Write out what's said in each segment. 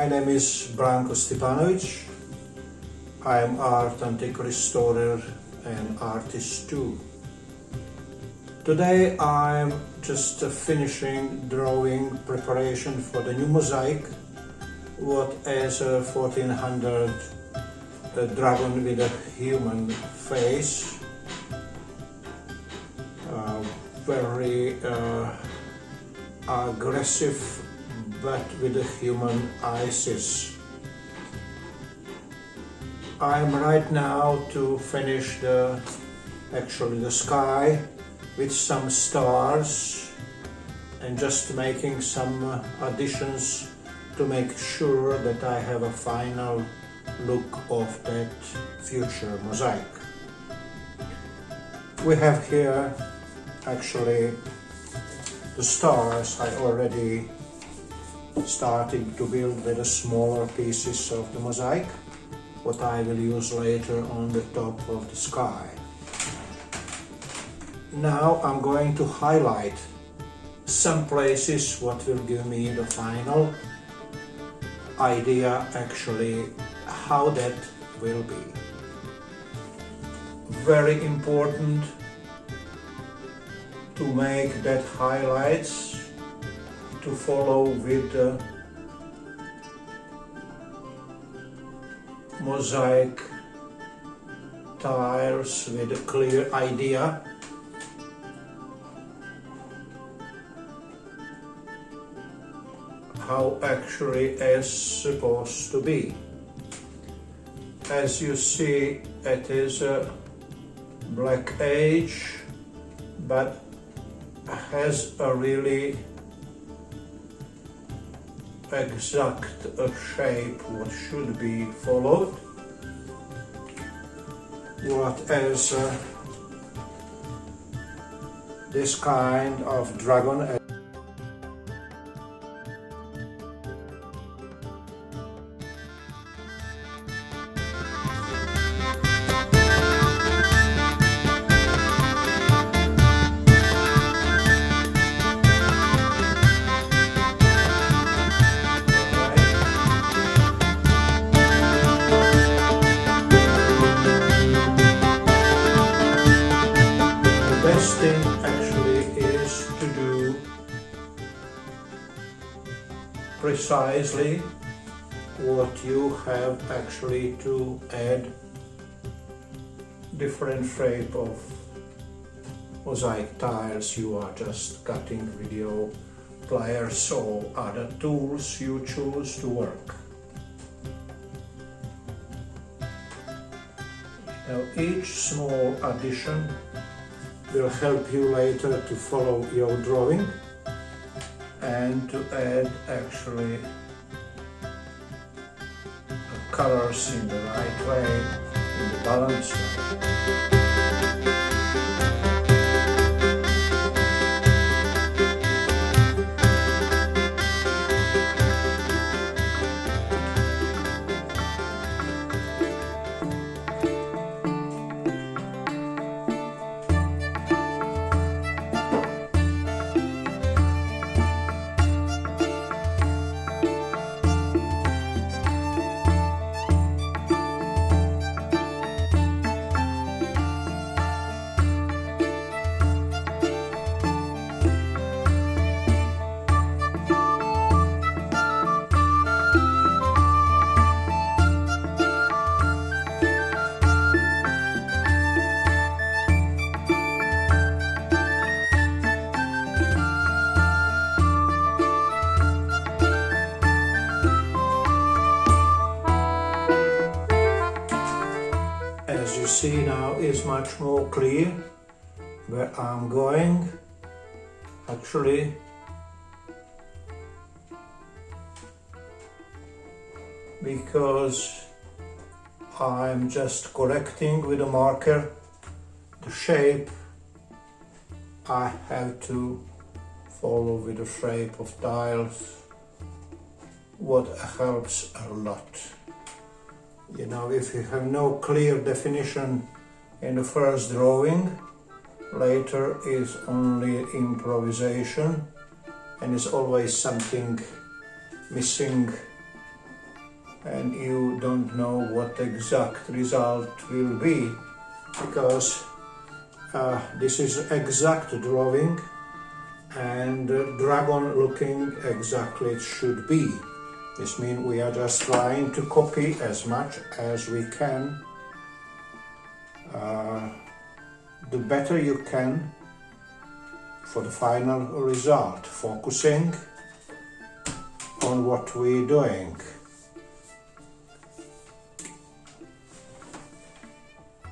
My name is Branko Stipanovic. I am art antique restorer and artist too. Today I'm just finishing drawing preparation for the new mosaic, what is a 1400 dragon with a human face, very aggressive but with a human eyes. I'm right now to finish the sky with some stars and just making some additions to make sure that I have a final look of that future mosaic. We have here actually the stars I already started to build with the smaller pieces of the mosaic, what I will use later on the top of the sky. Now I'm going to highlight some places what will give me the final idea actually how that will be. Very important to make that highlights to follow with the mosaic tiles with a clear idea. How actually is supposed to be. As you see, it is a black edge, but has a really exact shape what should be followed. What is this kind of dragon. Best thing actually is to do precisely what you have actually to add different shape of mosaic tiles you are just cutting with your pliers or other tools you choose to work. Now each small addition will help you later to follow your drawing and to add actually colors in the right way, in the balanced way. As you see now is much more clear where I'm going actually. Because I'm just correcting with a marker the shape I have to follow with the shape of tiles, what helps a lot. You know, if you have no clear definition in the first drawing, later is only improvisation and is always something missing and you don't know what the exact result will be, because this is exact drawing and dragon looking exactly it should be. This means we are just trying to copy as much as we can. The better you can for the final result, focusing on what we're doing.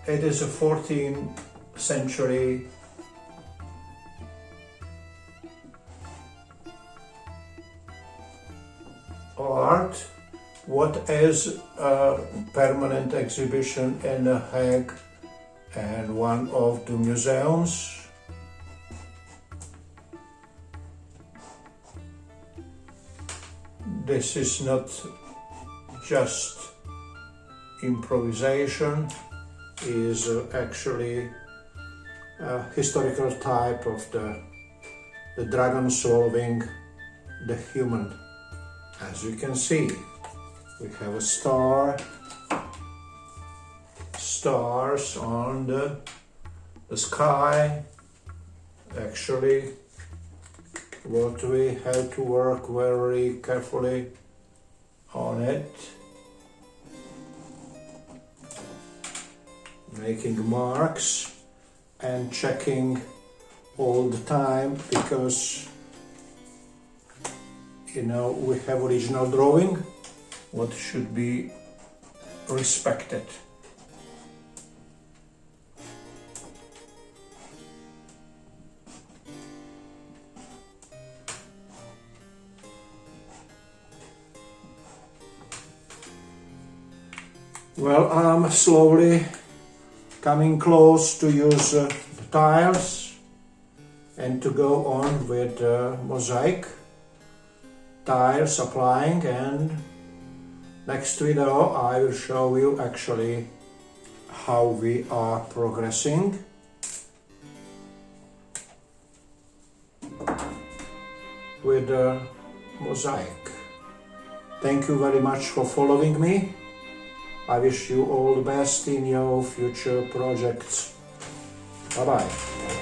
It is a 14th century art, what is a permanent exhibition in The Hague and one of the museums. This is not just improvisation, it is actually a historical type of the dragon swallowing the human. As you can see, we have a stars on the sky. Actually, what we have to work very carefully on it, making marks and checking all the time, because you know we have original drawing, what should be respected. Well, I'm slowly coming close to use the tiles and to go on with mosaic tiles applying, and next video I will show you actually how we are progressing with the mosaic. Thank you very much for following me. I wish you all the best in your future projects. Bye bye.